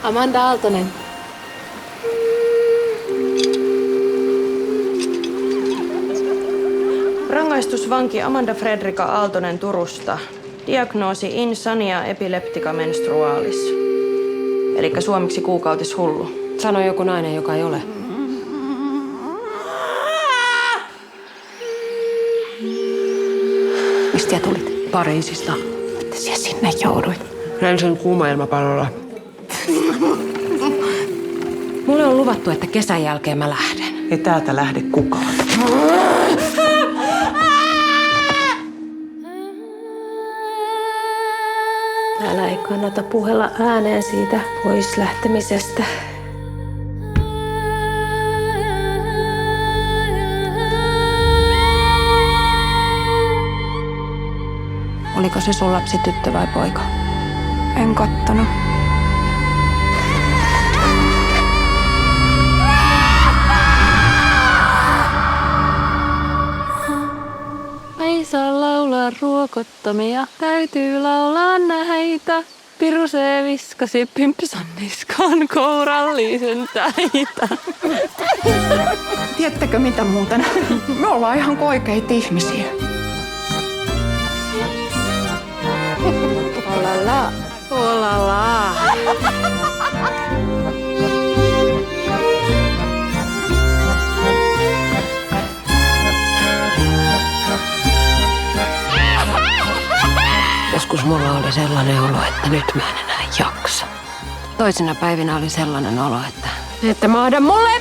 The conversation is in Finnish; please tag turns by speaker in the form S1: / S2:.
S1: Amanda Aaltonen.
S2: Rangaistusvanki Amanda Fredrika Aaltonen Turusta. Diagnoosi insania epileptica menstrualis. Elikkä suomeksi kuukautishullu.
S1: Sano joku nainen, joka ei ole.
S3: Mistä tulit?
S1: Pariisista.
S3: Että sinä sinne jouduit.
S1: Länsin kuuma-ilmapallolla. Mulle on luvattu, että kesän jälkeen mä lähden.
S4: Ei täältä lähde kukaan.
S5: Täällä ei kannata puhella ääneen siitä pois lähtemisestä.
S3: Oliko se sun lapsi tyttö vai poika?
S5: En kattonut.
S6: Ei saa laulaa ruokottomia, täytyy laulaa näitä. Pirusee viskasi pimpsan niskaan kourallisen täitä.
S4: Tiedättekö mitä muuten? Me ollaan ihan koikeita ihmisiä.
S6: Olala. Olala.
S1: Joskus mulla oli sellainen olo, että nyt mä en enää jaksa. Toisina päivinä oli sellainen olo, että mahda mulle